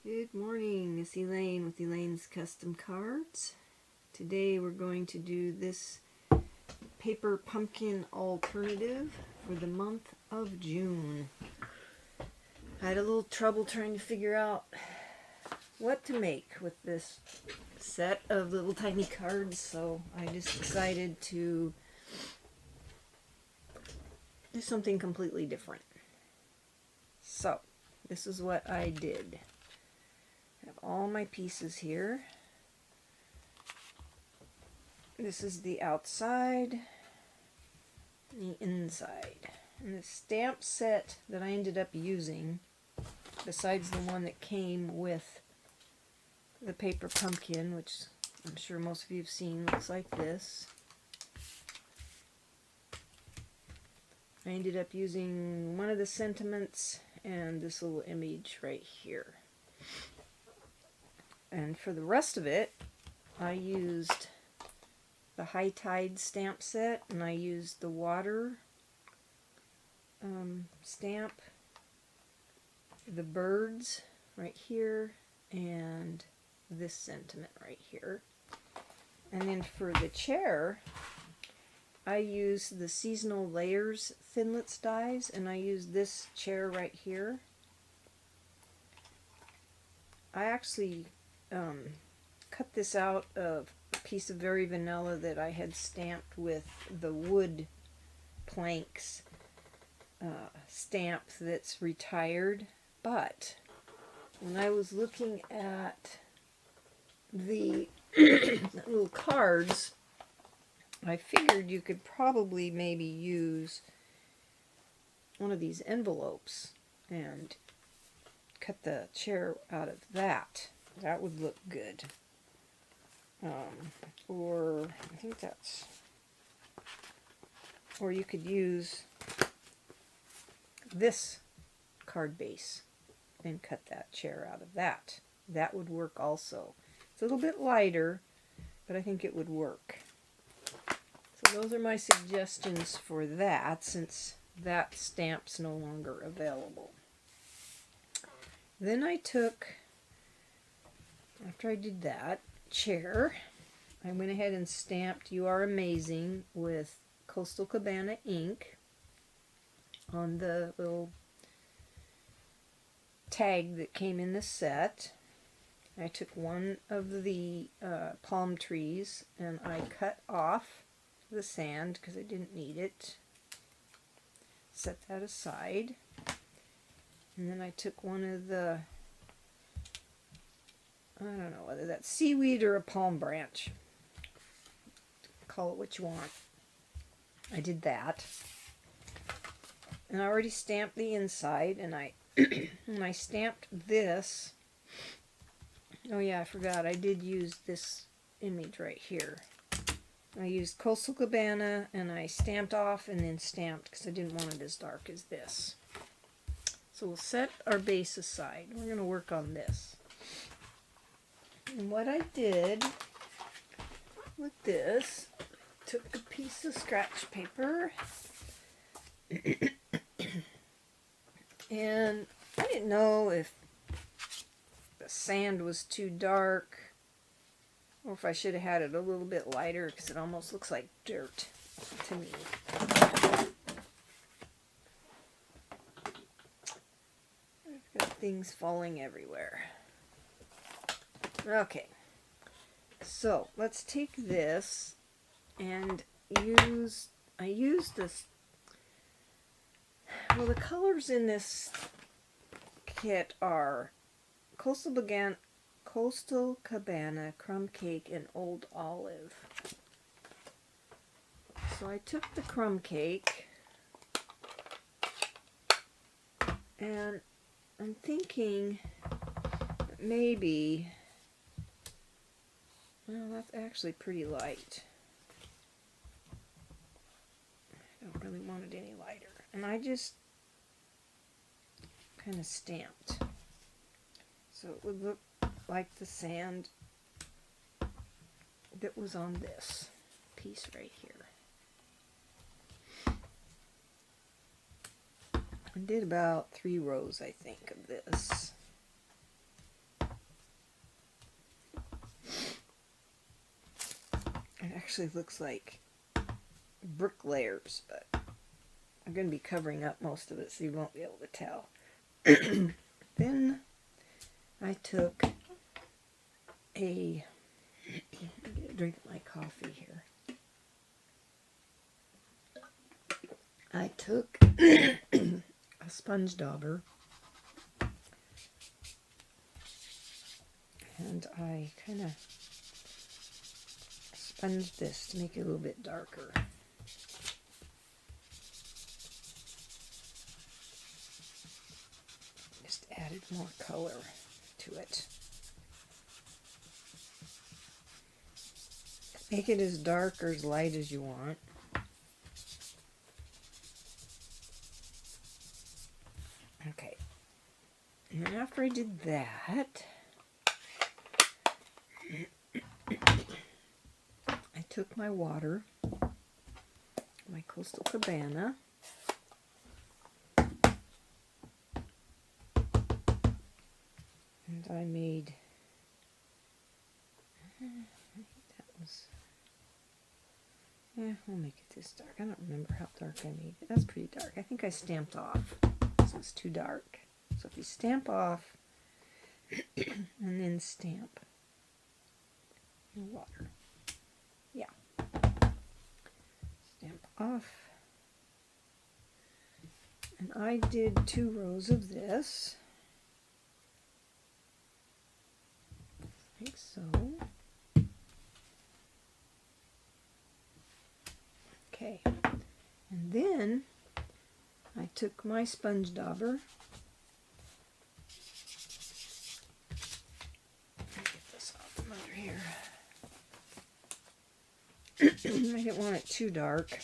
Good morning, Miss Elaine with Elaine's Custom Cards. Today we're going to do this paper pumpkin alternative for the month of June. I had a little trouble trying to figure out what to make with this set of little tiny cards, so I just decided to do something completely different. So, this is what I did. I have all my pieces here. This is the outside, the inside. And the stamp set that I ended up using, besides the one that came with the paper pumpkin, which I'm sure most of you have seen, looks like this. I ended up using one of the sentiments and this little image right here. And for the rest of it, I used the High Tide stamp set, and I used the water stamp, the birds right here, and this sentiment right here. And then for the chair, I used the Seasonal Layers Thinlits dies, and I used this chair right here. I actually cut this out of a piece of Very Vanilla that I had stamped with the wood planks stamp that's retired. But when I was looking at the little cards, I figured you could probably maybe use one of these envelopes and cut the chair out of that. That would look good. Or I think that's, or you could use this card base and cut that chair out of that. That would work also. It's a little bit lighter, but I think it would work. So those are my suggestions for that, since that stamp's no longer available. Then I took, after I did that chair, I went ahead and stamped You Are Amazing with Coastal Cabana ink on the little tag that came in the set. I took one of the palm trees and I cut off the sand because I didn't need it. Set that aside. And then I took one of the, I don't know whether that's seaweed or a palm branch. Call it what you want. I did that. And I already stamped the inside, and I and I stamped this. Oh yeah, I forgot. I did use this image right here. I used Coastal Cabana, and I stamped off and then stamped because I didn't want it as dark as this. So we'll set our base aside. We're going to work on this. And what I did with this, took a piece of scratch paper and I didn't know if the sand was too dark or if I should have had it a little bit lighter because it almost looks like dirt to me. I've got things falling everywhere. Okay, so let's take this and I used this, well, the colors in this kit are Coastal Cabana, Crumb Cake, and Old Olive. So I took the Crumb Cake and I'm thinking that maybe, well, that's actually pretty light. I don't really want it any lighter. And I just kind of stamped. So it would look like the sand that was on this piece right here. I did about 3 rows, I think, of this. actually looks like bricklayers, but I'm going to be covering up most of it so you won't be able to tell. Then I took a drink of my coffee here. I took a sponge dauber and I kind of sponged this to make it a little bit darker. Just added more color to it. Make it as dark or as light as you want. Okay. And after I did that, I took my water, my Coastal Cabana, and I made, I think that was, we'll make it this dark. I don't remember how dark I made it. That's pretty dark. I think I stamped off. This was too dark. So if you stamp off and then stamp your water. Yeah. Stamp off. And I did 2 rows of this. Like so. Okay. And then I took my sponge dauber. Get this off from under here. I didn't want it too dark.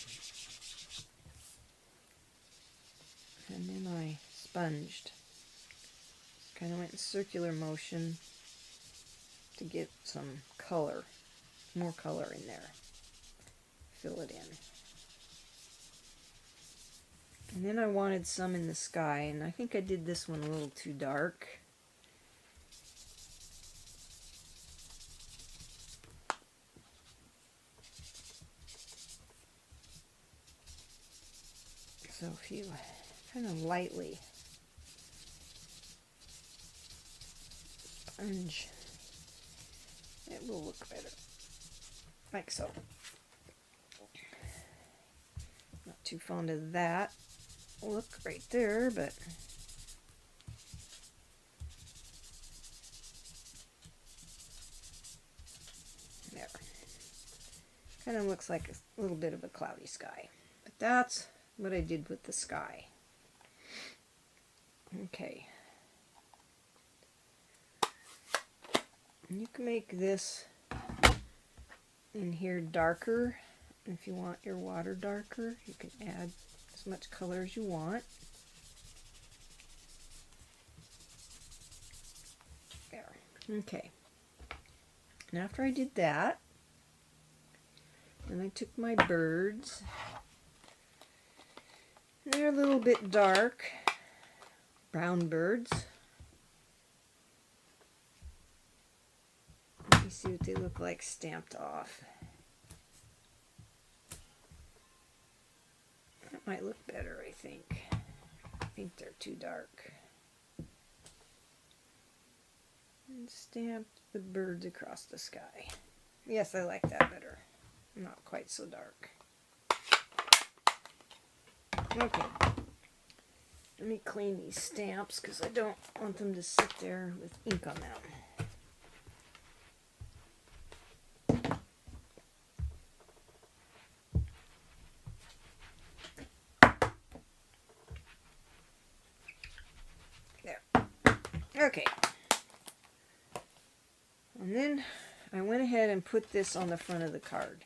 And then I sponged. Kind of went in circular motion to get some color, more color in there. Fill it in. And then I wanted some in the sky, and I think I did this one a little too dark. So if you kind of lightly sponge, it will look better. Like so. Not too fond of that look right there, but there. Kind of looks like a little bit of a cloudy sky. But that's what I did with the sky. Okay. And you can make this in here darker. If you want your water darker, you can add as much color as you want. There. Okay. And after I did that, then I took my birds. They're a little bit dark, brown birds. Let me see what they look like stamped off. That might look better, I think. I think they're too dark. And stamped the birds across the sky. Yes, I like that better. Not quite so dark. Okay. Let me clean these stamps because I don't want them to sit there with ink on them. Okay, and then I went ahead and put this on the front of the card.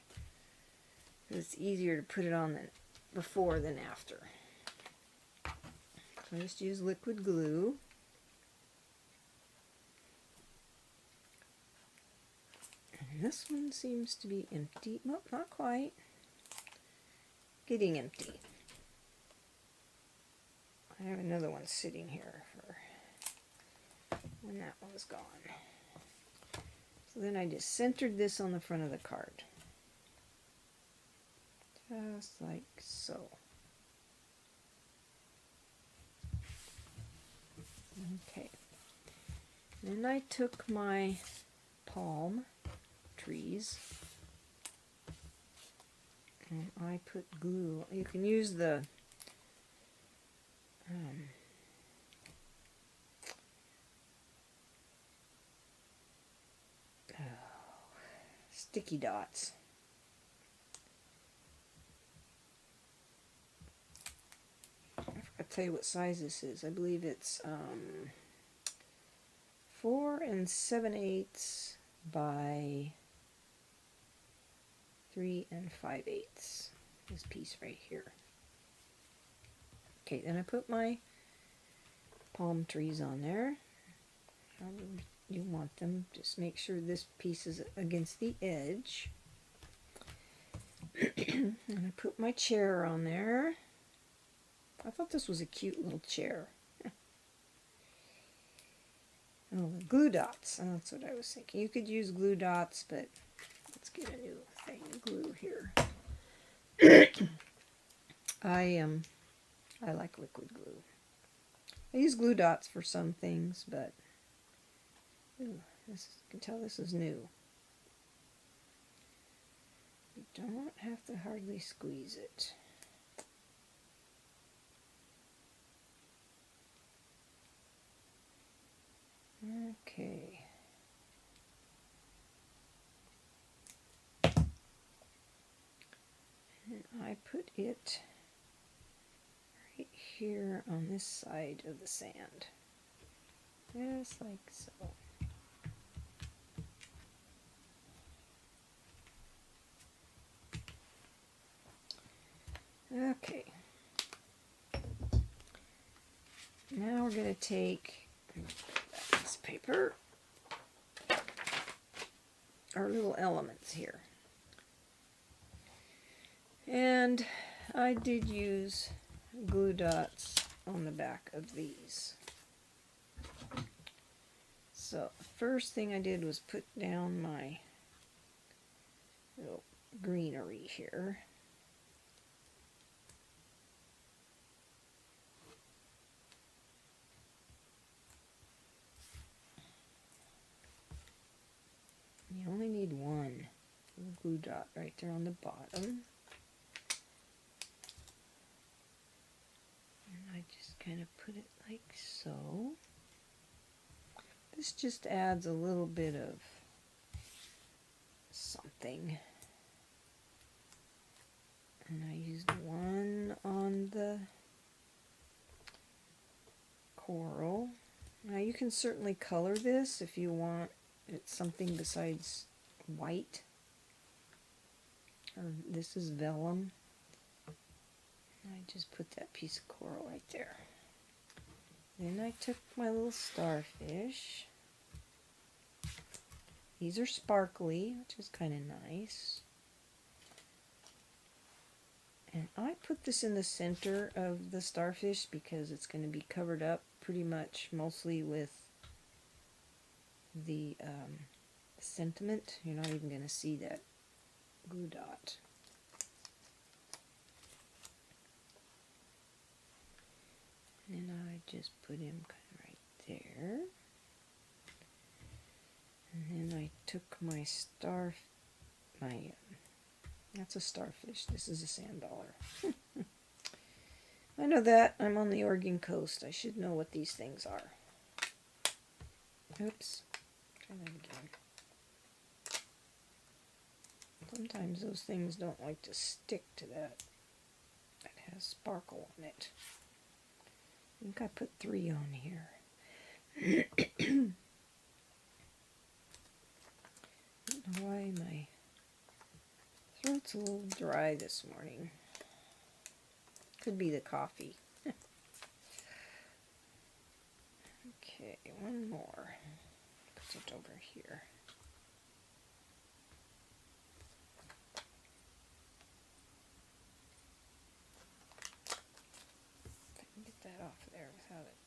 It's easier to put it on before than after. So I just use liquid glue. And this one seems to be empty. Nope, not quite. Getting empty. I have another one sitting here for when that one's gone. So then I just centered this on the front of the card. just like so. Okay. Then I took my palm trees and I put glue. You can use the sticky dots. I forgot to tell you what size this is. I believe it's 4 7/8 by 3 5/8. This piece right here. Okay, then I put my palm trees on there. However you want them. Just make sure this piece is against the edge. And I put my chair on there. I thought this was a cute little chair. Oh, the glue dots. Oh, that's what I was thinking. You could use glue dots, but let's get a new thing of glue here. I like liquid glue. I use glue dots for some things, but ooh, you can tell this is new. You don't have to hardly squeeze it. Okay. And I put it right here on this side of the sand. Just like so. Okay. Now we're going to take this paper, our little elements here. And I did use glue dots on the back of these. So the first thing I did was put down my little greenery here. You only need one little glue dot right there on the bottom. And I just kind of put it like so. This just adds a little bit of something. And I used one on the coral. Now you can certainly color this if you want it's something besides white. Or this is vellum. I just put that piece of coral right there. Then I took my little starfish. These are sparkly, which is kind of nice. And I put this in the center of the starfish because it's going to be covered up pretty much mostly with the sentiment. You're not even going to see that glue dot. And then I just put him kind of right there. And then I took my that's a starfish. This is a sand dollar. I know that. I'm on the Oregon coast. I should know what these things are. Oops. Try that again. Sometimes those things don't like to stick to that. That has sparkle on it. I think I put 3 on here. I don't know why my throat's a little dry this morning. Could be the coffee. Okay, one more. Put it over here. If I can get that off there without it.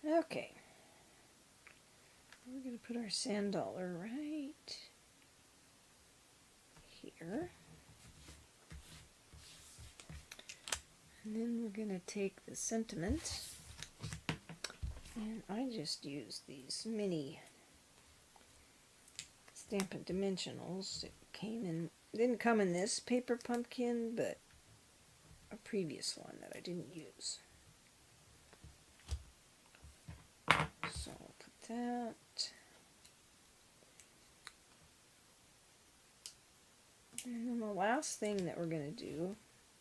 There. Okay. We're going to put our sand dollar right here. And then we're going to take the sentiment, and I just used these mini Stampin' Dimensionals. It didn't come in this paper pumpkin, but a previous one that I didn't use. So I'll put that. And then the last thing that we're going to do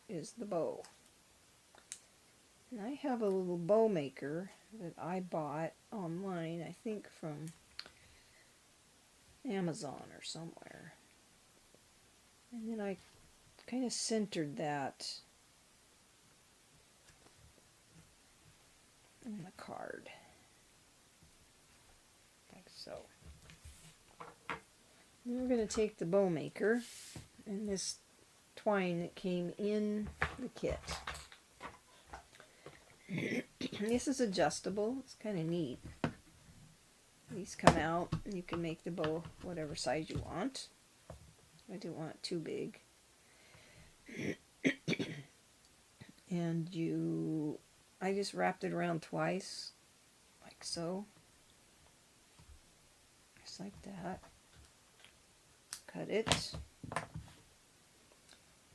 is the bow. And I have a little bow maker that I bought online, I think from Amazon or somewhere. And then I kind of centered that on the card, like so. Then we're going to take the bow maker and this twine that came in the kit. This is adjustable. It's kind of neat. These come out and you can make the bow whatever size you want. I didn't want it too big. And I just wrapped it around twice, like so. Just like that. Cut it.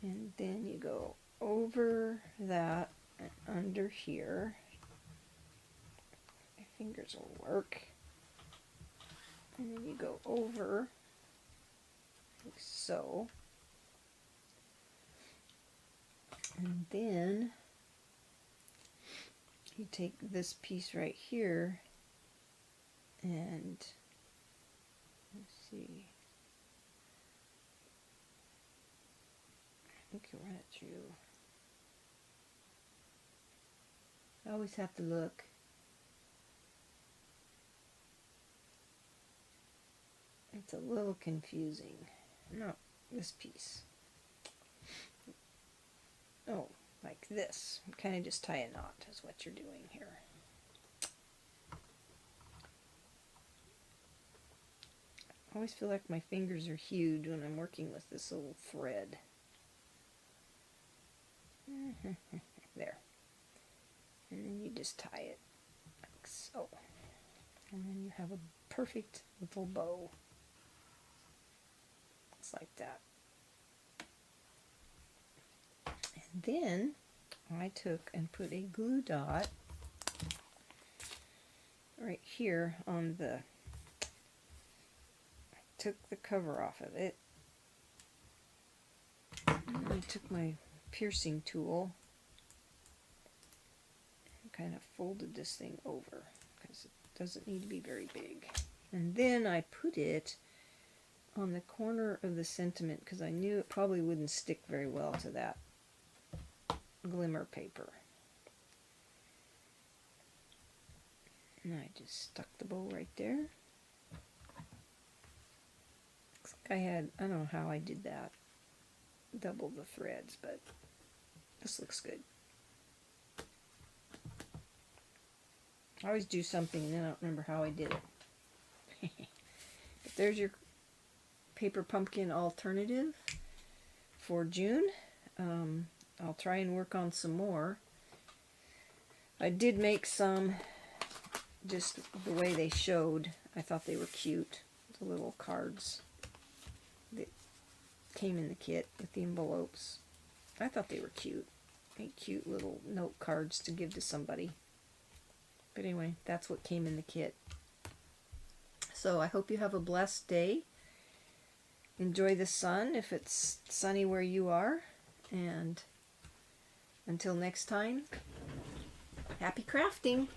And then you go over that and under here. My fingers will work. And then you go over, like so. And then you take this piece right here and let's see. I think you'll run it through. I always have to look. It's a little confusing. No, this piece. Oh, like this. Kind of just tie a knot is what you're doing here. I always feel like my fingers are huge when I'm working with this little thread. There. And then you just tie it like so. And then you have a perfect little bow. It's like that. And then I took and put a glue dot right here on the, I took the cover off of it. And I took my piercing tool and kind of folded this thing over because it doesn't need to be very big. And then I put it on the corner of the sentiment because I knew it probably wouldn't stick very well to that glimmer paper. And I just stuck the bow right there. Looks like I don't know how I did that. Double the threads, but this looks good. I always do something and then I don't remember how I did it. But there's your paper pumpkin alternative for June. I'll try and work on some more. I did make some just the way they showed. I thought they were cute. The little cards that came in the kit with the envelopes. I thought they were cute. Cute little note cards to give to somebody. But anyway, that's what came in the kit. So I hope you have a blessed day. Enjoy the sun if it's sunny where you are. And until next time, happy crafting!